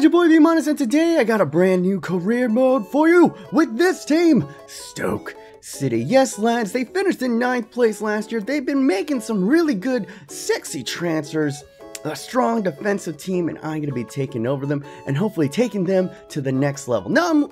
guys, your boy V Minus, and today I got a brand new career mode for you with this team, Stoke City. Yes, lads, they finished in 9th place last year. They've been making some really good, sexy transfers, a strong defensive team, and I'm going to be taking over them and hopefully taking them to the next level. Now,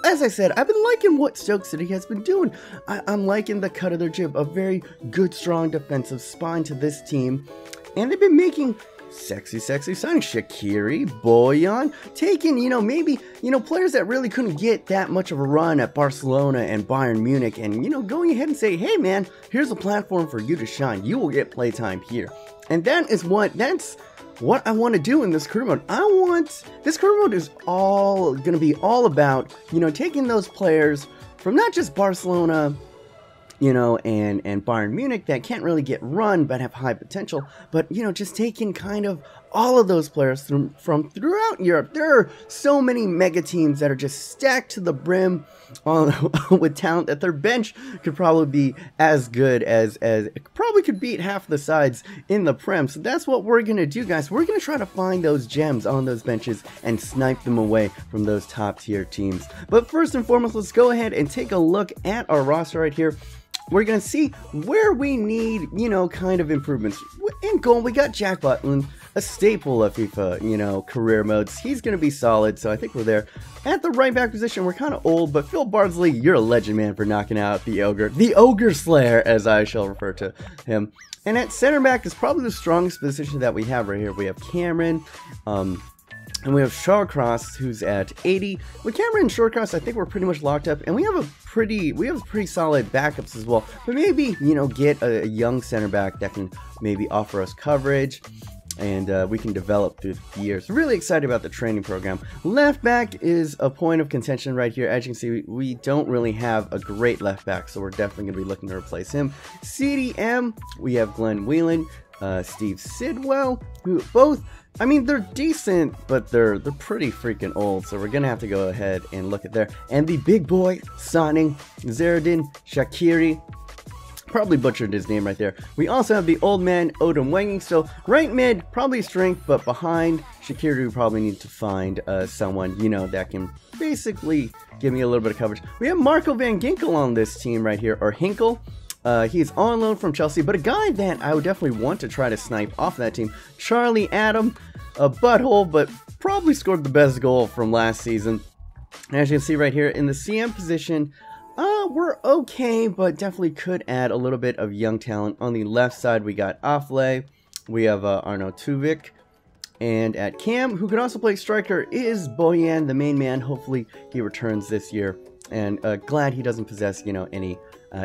as I said, I've been liking what Stoke City has been doing. I'm liking the cut of their jib, a very good, strong defensive spine to this team, and they've been making sexy signings. Shaqiri, Bojan, taking, maybe, players that really couldn't get that much of a run at Barcelona and Bayern Munich, and, going ahead and say, hey man, here's a platform for you to shine. You will get playtime here. And that's what I want to do in this career mode. This career mode is all going to be all about, taking those players from not just Barcelona, and Bayern Munich that can't really get run but have high potential, but, just taking kind of all of those players from throughout Europe. There are so many mega teams that are just stacked to the brim with talent that their bench could probably be as good as probably could beat half the sides in the Prem. So that's what we're going to do, guys. We're going to try to find those gems on those benches and snipe them away from those top tier teams. But first and foremost, let's go ahead and take a look at our roster right here. We're going to see where we need, kind of improvements. In goal, we got Jack Butland, a staple of FIFA, career modes. He's going to be solid, so I think we're there. At the right back position, we're kind of old, but Phil Bardsley, you're a legend, man, for knocking out the Ogre Slayer, as I shall refer to him. And at center back is probably the strongest position that we have right here. We have Cameron, and we have Shawcross, who's at 80. With Cameron and Shawcross, I think we're pretty much locked up, and we have pretty solid backups as well. But maybe, get a young center back that can maybe offer us coverage, and we can develop through the years. Really excited about the training program. Left back is a point of contention right here. As you can see, we don't really have a great left back, so we're definitely going to be looking to replace him. CDM, we have Glenn Whelan, Steve Sidwell, who both, I mean, they're decent, but they're pretty freaking old, so we're gonna have to go ahead and look at there. And the big boy signing, Zerdin Shaqiri, probably butchered his name right there. We also have the old man, Odom Wanging, so right mid, probably strength, but behind Shaqiri, we probably need to find someone, that can basically give me a little bit of coverage. We have Marco van Ginkel on this team right here, or Hinkle. He's on loan from Chelsea, but a guy that I would definitely want to try to snipe off that team. Charlie Adam, a butthole, but probably scored the best goal from last season. As you can see right here in the CM position, we're okay, but definitely could add a little bit of young talent. On the left side, we got Afle, we have Arno Tuvik, and at Cam, who can also play striker, is Bojan, the main man. Hopefully he returns this year, and glad he doesn't possess, any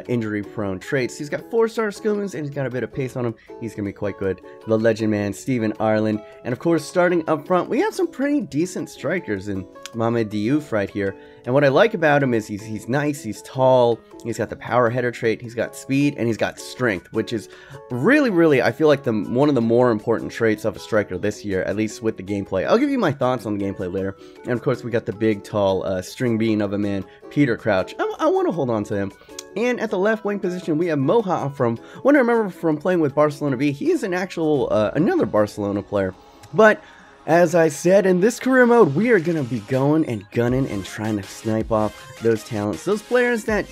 injury-prone traits. He's got 4-star skill moves, and he's got a bit of pace on him. He's going to be quite good. The legend man, Stephen Ireland. And of course, starting up front, we have some pretty decent strikers in Mohamed Diouf right here. And what I like about him is he's nice, he's tall, he's got the power header trait, he's got speed, and he's got strength, which is really, I feel like one of the more important traits of a striker this year, at least with the gameplay. I'll give you my thoughts on the gameplay later. And of course, we got the big, tall string bean of a man, Peter Crouch. I want to hold on to him. And at the left wing position, we have Moha from what I remember from playing with Barcelona B. He is an actual, another Barcelona player. But as I said, in this career mode, we are going to be going and gunning and trying to snipe off those talents. Those players that,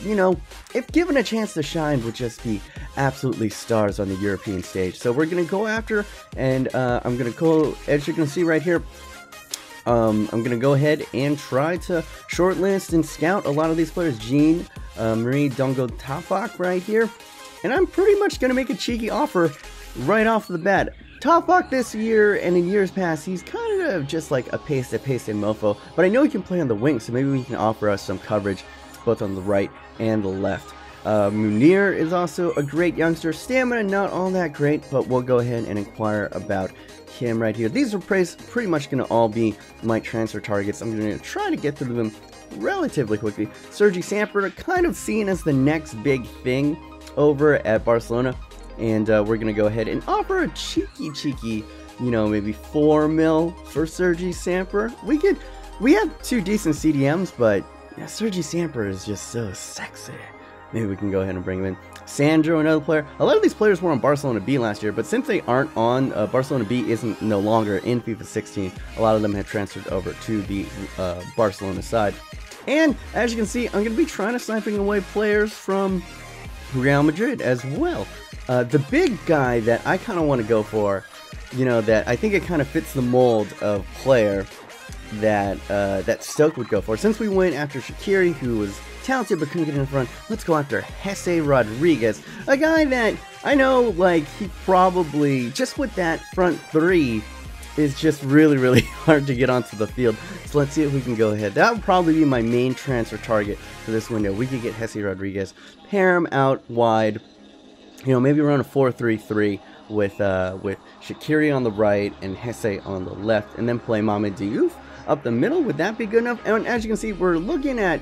if given a chance to shine, would just be absolutely stars on the European stage. So we're going to go after, and I'm going to go, as you can see right here, I'm going to go ahead and try to shortlist and scout a lot of these players. Jean, Marie Dongo Tafak right here. And I'm pretty much going to make a cheeky offer right off the bat. Tafak this year and in years past, he's kind of just like a pace and mofo. But I know he can play on the wing, so maybe we can offer us some coverage both on the right and the left. Munir is also a great youngster. Stamina not all that great, but we'll go ahead and inquire about him right here. These are pretty much going to all be my transfer targets. I'm going to try to get through them relatively quickly. Sergi Samper, kind of seen as the next big thing over at Barcelona, and we're going to go ahead and offer a cheeky, maybe 4 mil for Sergi Samper. We have 2 decent CDMs, but Sergi Samper is just so sexy. maybe we can go ahead and bring him in. Sandro, another player. A lot of these players were on Barcelona B last year, but since they aren't on, Barcelona B isn't no longer in FIFA 16. A lot of them have transferred over to the Barcelona side. And as you can see, I'm going to be trying to sniping away players from Real Madrid as well. The big guy that I kind of want to go for, you know, that I think it kind of fits the mold of player that that Stoke would go for. Since we went after Shaqiri, who was talented but couldn't get in front, let's go after Jesse Rodriguez, a guy that I know, like, he probably, just with that front three, is just really hard to get onto the field. So let's see if we can go ahead. That would probably be my main transfer target for this window. We could get Jesse Rodriguez, pair him out wide, you know, maybe run a 4-3-3 with Shaqiri on the right and Jesse on the left, and then play Mohamed Diouf up the middle. Would that be good enough? And as you can see, we're looking at,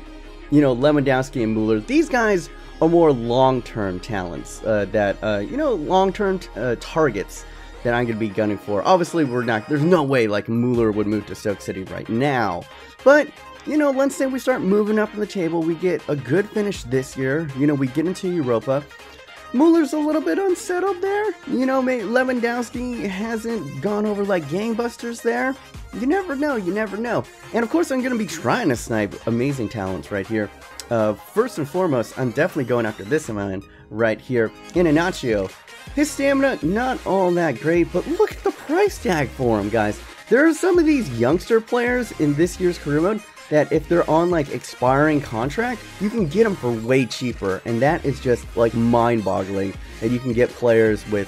you know, Lewandowski and Muller. These guys are more long-term talents, you know, long-term targets that I'm going to be gunning for. Obviously, we're not, there's no way like Muller would move to Stoke City right now. But, you know, let's say we start moving up in the table, we get a good finish this year, you know, we get into Europa. Muller's a little bit unsettled there. You know, Lewandowski hasn't gone over like gangbusters there. You never know, you never know. And of course, I'm going to be trying to snipe amazing talents right here. First and foremost, I'm definitely going after this man right here, Iheanacho. His stamina, not all that great, but look at the price tag for him, guys. There are some of these youngster players in this year's career mode that if they're on like expiring contract, you can get them for way cheaper, and that is just like mind-boggling. And you can get players with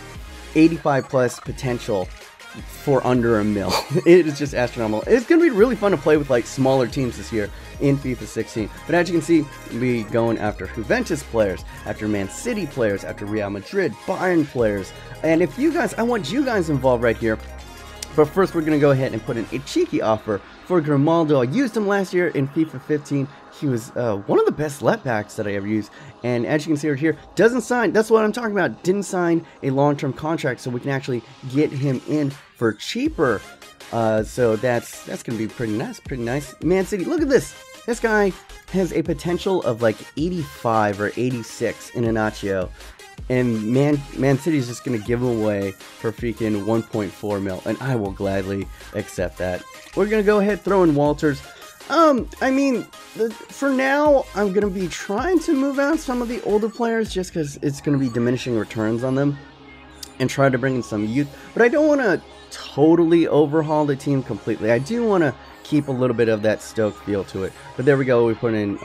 85 plus potential for under $1 million. It is just astronomical. It's going to be really fun to play with like smaller teams this year in FIFA 16. But as you can see, we going after Juventus players, after Man City players, after Real Madrid, Bayern players. And if you guys, I want you guys involved right here. But first, we're going to go ahead and put in a cheeky offer for Grimaldo. I used him last year in FIFA 15. He was one of the best left backs that I ever used. And as you can see right here, doesn't sign. That's what I'm talking about. Didn't sign a long-term contract, so we can actually get him in for cheaper. So that's going to be pretty nice. Pretty nice. Man City, look at this. This guy has a potential of like 85 or 86 in Iheanacho. And Man City is just going to give him away for freaking 1.4 mil, and I will gladly accept that. We're going to go ahead, throw in Walters. I mean, for now, I'm going to be trying to move out some of the older players just because it's going to be diminishing returns on them, and try to bring in some youth. But I don't want to totally overhaul the team completely. I do want to keep a little bit of that Stoke feel to it. But there we go, we put in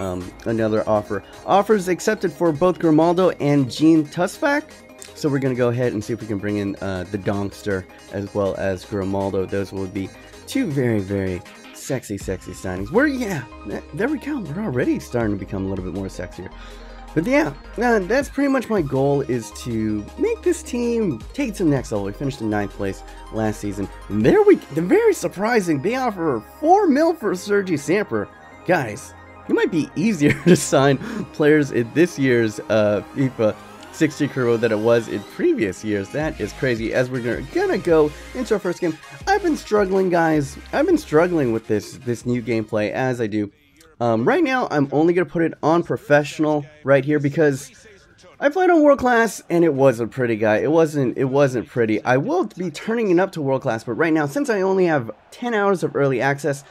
another offer. Offers accepted for both Grimaldo and Jean Tusvak. So we're going to go ahead and see if we can bring in the Donkster as well as Grimaldo. Those will be two very sexy signings. Yeah, there we go. We're already starting to become a little bit more sexier. But yeah, that's pretty much my goal, is to make this team take it to the next level. We finished in 9th place last season. And they're very surprising. They offer 4 mil for Sergi Samper. Guys, it might be easier to sign players in this year's FIFA 16 Career Mode than it was in previous years. That is crazy. As we're gonna go into our first game, I've been struggling, guys. I've been struggling with this new gameplay, as I do. Right now, I'm only going to put it on professional right here because I played on world class and it wasn't pretty, guy. It wasn't pretty. I will be turning it up to world class, but right now, since I only have 10 hours of early access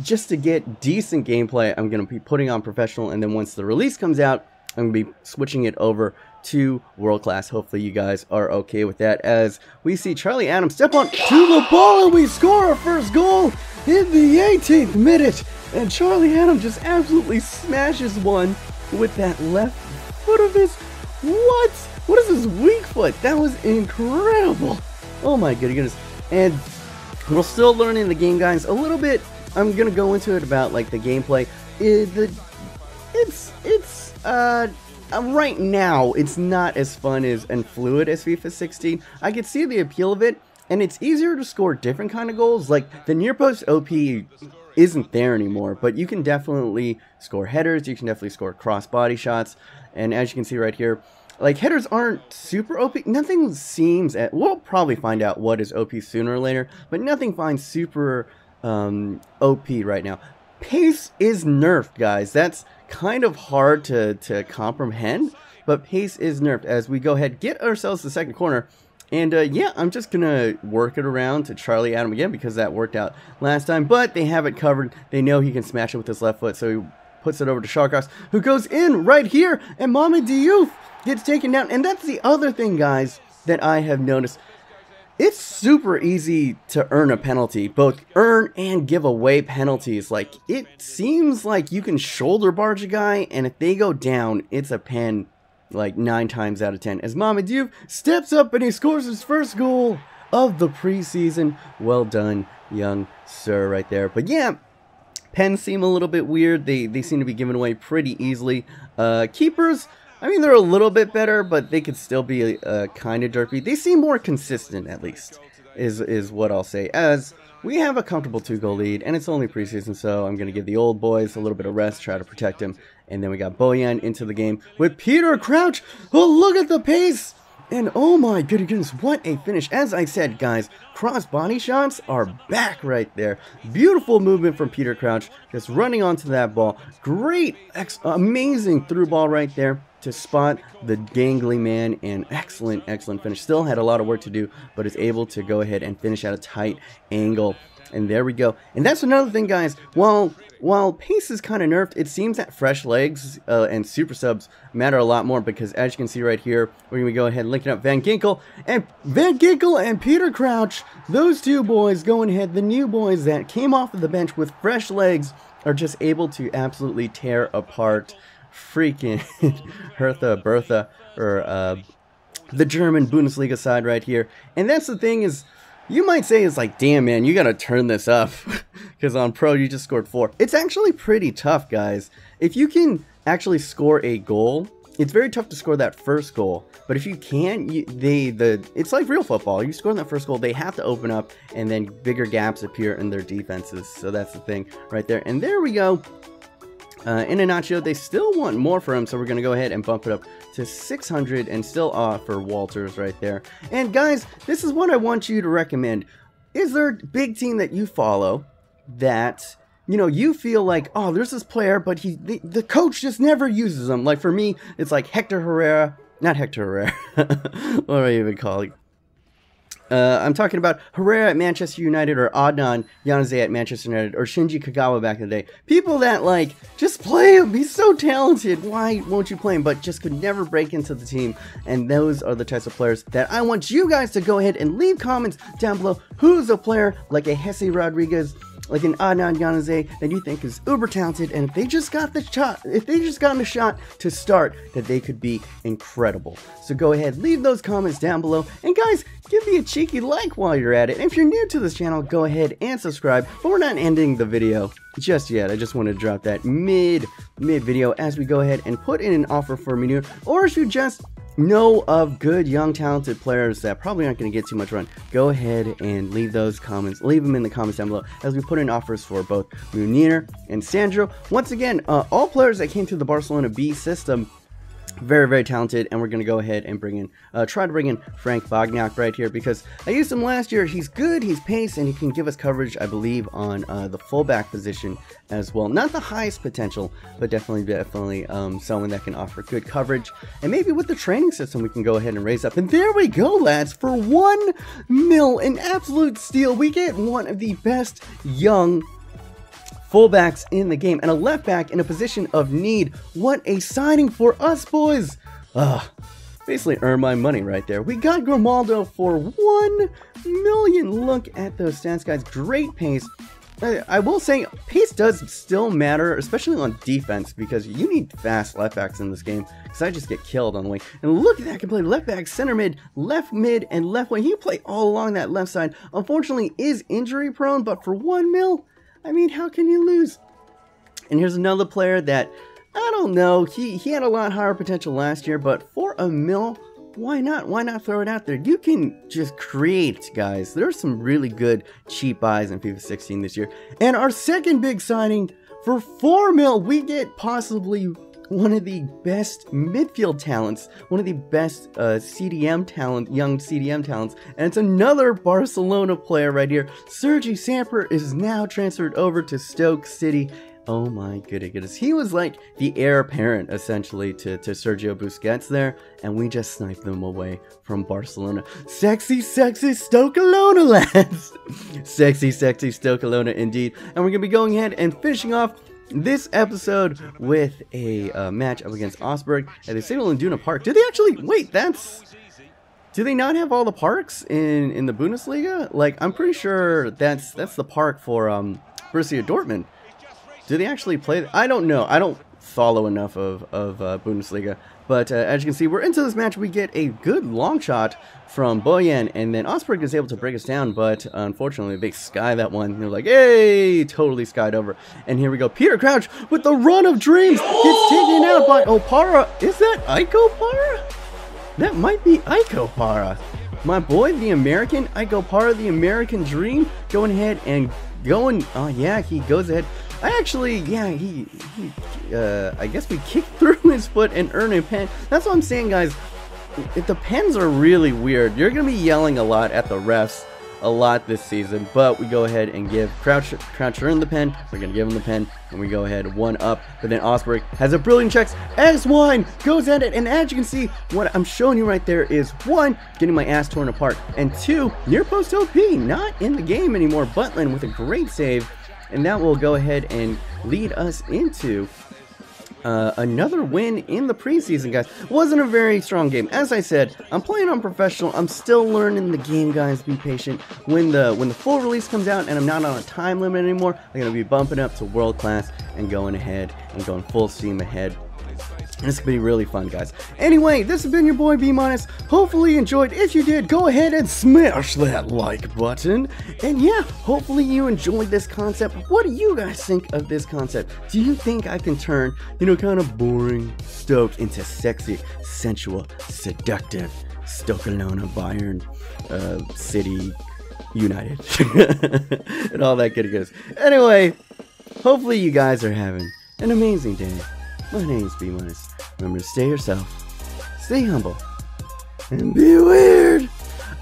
just to get decent gameplay, I'm going to be putting on professional, and then once the release comes out, I'm going to be switching it over to world class. Hopefully you guys are okay with that, as we see Charlie Adams step on to the ball and we score our first goal in the 18th minute. And Charlie Adams just absolutely smashes one with that left foot of his. What is his weak foot? That was incredible. Oh my goodness. And we're still learning the game, guys, a little bit. I'm gonna go into it about like the gameplay. Right now it's not as fun and fluid as FIFA 16. I can see the appeal of it, and it's easier to score different kind of goals. Like the near post OP isn't there anymore, but you can definitely score headers, you can definitely score cross body shots, and as you can see right here, like headers aren't super OP. Nothing seems we'll probably find out what is OP sooner or later, but nothing finds super OP right now. pace is nerfed, guys. That's kind of hard to comprehend, but pace is nerfed as we go ahead, get ourselves the second corner. And yeah, I'm just going to work it around to Charlie Adam again because that worked out last time. But they have it covered. They know he can smash it with his left foot. So he puts it over to Shawcross, who goes in right here. And Mohamed Diouf gets taken down. And that's the other thing, guys, that I have noticed. It's super easy to earn a penalty. Both earn and give away penalties. Like, it seems like you can shoulder barge a guy. And if they go down, it's a pen. Like 9 times out of 10, as Mohamed Diouf steps up and he scores his first goal of the preseason. Well done, young sir, right there. But yeah, pens seem a little bit weird. They seem to be given away pretty easily. Keepers, I mean, they're a little bit better, but they could still be kind of derpy. They seem more consistent, at least, is what I'll say. As we have a comfortable 2-goal lead, and it's only preseason, so I'm going to give the old boys a little bit of rest, try to protect him. And then we got Bojan into the game with Peter Crouch. Oh, look at the pace! And oh my goodness, what a finish. As I said, guys, cross-body shots are back right there. Beautiful movement from Peter Crouch, just running onto that ball. Great, amazing through ball right there to spot the gangly man, and excellent finish. Still had a lot of work to do, but is able to go ahead and finish at a tight angle. And there we go. And that's another thing, guys. While pace is kind of nerfed, it seems that fresh legs and super subs matter a lot more, because as you can see right here, we're going to go ahead and link it up. Van Ginkel and Peter Crouch, those two boys going ahead, the new boys that came off of the bench with fresh legs, are just able to absolutely tear apart freaking Hertha Bertha, or the German Bundesliga side right here. And that's the thing is, you might say it's like, damn man, you gotta turn this up, because on Pro you just scored 4. It's actually pretty tough, guys. If you can actually score a goal, it's very tough to score that first goal. But if you can, it's like real football. You score that first goal, they have to open up, and then bigger gaps appear in their defenses. So that's the thing right there. And there we go. In a nutshell, they still want more for him, so we're going to go ahead and bump it up to 600 and still offer Walters right there. And guys, this is what I want you to recommend. Is there a big team that you follow that, you know, you feel like, oh, there's this player, but the coach just never uses him? Like for me, it's like Hector Herrera, not Hector Herrera, what do I even call it? I'm talking about Herrera at Manchester United, or Adnan Januzaj at Manchester United, or Shinji Kagawa back in the day. People that, like, just play him. He's so talented. Why won't you play him? But just could never break into the team. And those are the types of players that I want you guys to go ahead and leave comments down below. Who's a player like a Jesse Rodriguez, like an Adnan Januzaj, that you think is uber talented, and if they just got the shot, to start, that they could be incredible. So go ahead, leave those comments down below, and guys, give me a cheeky like while you're at it. And if you're new to this channel, go ahead and subscribe. But we're not ending the video just yet. I just want to drop that mid video as we go ahead and put in an offer for Munir, or if you just know of good, young, talented players that probably aren't going to get too much run, go ahead and leave those comments. Leave them in the comments down below as we put in offers for both Munir and Sandro. Once again, all players that came through the Barcelona B system, very talented, and we're going to go ahead and bring in, try to bring in Frank Bognac right here, because I used him last year. He's good, he's paced, and he can give us coverage, I believe, on the fullback position as well. Not the highest potential, but definitely someone that can offer good coverage, and maybe with the training system we can go ahead and raise up. And there we go, lads, for 1 mil, an absolute steal. We get one of the best young fullbacks in the game, and a left back in a position of need. What a signing for us, boys. Basically earned my money right there. We got Grimaldo for 1 million. Look at those stats, guys. Great pace. I will say, pace does still matter, especially on defense, because you need fast left backs in this game, because I just get killed on the wing. And look at that, I can play left back, center mid, and left wing. He can play all along that left side. Unfortunately, is injury prone, but for 1 mil, I mean, how can you lose? And here's another player that, I don't know, he had a lot higher potential last year, but for 1 mil, why not? Why not throw it out there? You can just create, guys. There's some really good cheap buys in FIFA 16 this year. And our second big signing, for 4 mil, we get possibly one of the best midfield talents, one of the best CDM talent, young CDM talents, and it's another Barcelona player right here. Sergi Samper is now transferred over to Stoke City. Oh my goodness. He was like the heir apparent, essentially, to Sergio Busquets there, and we just sniped them away from Barcelona. Sexy, sexy Stokelona, lads! Sexy, sexy Stokelona, indeed. And we're going to be going ahead and finishing off this episode with a match up against Augsburg at the Signal Iduna Park. Did they actually... Wait, that's... Do they not have all the parks in the Bundesliga? Like, I'm pretty sure that's the park for Borussia Dortmund. Do they actually play? I don't know. I don't follow enough of Bundesliga. But as you can see, we're into this match. We get a good long shot from Bojan, and then Augsburg is able to break us down. But unfortunately, they sky that one. They're like, hey, totally skied over. And here we go. Peter Crouch with the run of dreams gets taken out by Opara. Is that Iko Para? That might be Iko Para. My boy, the American, Iko Para, the American dream, going ahead and going, oh yeah, he goes ahead. I actually, yeah, I guess we kicked through his foot and earned a pen. That's what I'm saying, guys. The pens are really weird. You're going to be yelling a lot at the refs a lot this season, but we go ahead and give Crouch earned the pen. We're going to give him the pen, and we go ahead 1 up. But then Augsburg has a brilliant checks. S1 goes at it, and as you can see, what I'm showing you right there is 1, getting my ass torn apart, and 2, near post OP, not in the game anymore. Butland with a great save, and that will go ahead and lead us into another win in the preseason, guys. Wasn't a very strong game. As I said, I'm playing on professional. I'm still learning the game, guys. Be patient. When the full release comes out and I'm not on a time limit anymore, I'm going to be bumping up to world class and going ahead and going full steam ahead. This could be really fun, guys. Anyway, this has been your boy B-. Hopefully you enjoyed. If you did, go ahead and smash that like button. And yeah, hopefully you enjoyed this concept. What do you guys think of this concept? Do you think I can turn, you know, kind of boring Stoke into sexy, sensual, seductive Stokelona, Bayern, City, United, and all that good goes. Anyway, hopefully you guys are having an amazing day. My name's B-. Remember to stay yourself, stay humble, and be weird.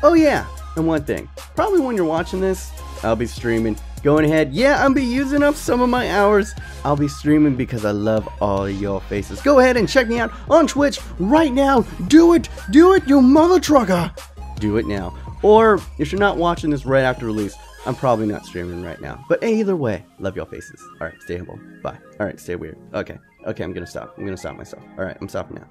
Oh yeah, and one thing. Probably when you're watching this, I'll be streaming. Going ahead, yeah, I'll be using up some of my hours. I'll be streaming because I love all of your faces. Go ahead and check me out on Twitch right now. Do it, you mother trucker. Do it now. Or if you're not watching this right after release, I'm probably not streaming right now. But either way, love y'all faces. Alright, stay humble. Bye. Alright, stay weird. Okay, I'm gonna stop. I'm gonna stop myself. Alright, I'm stopping now.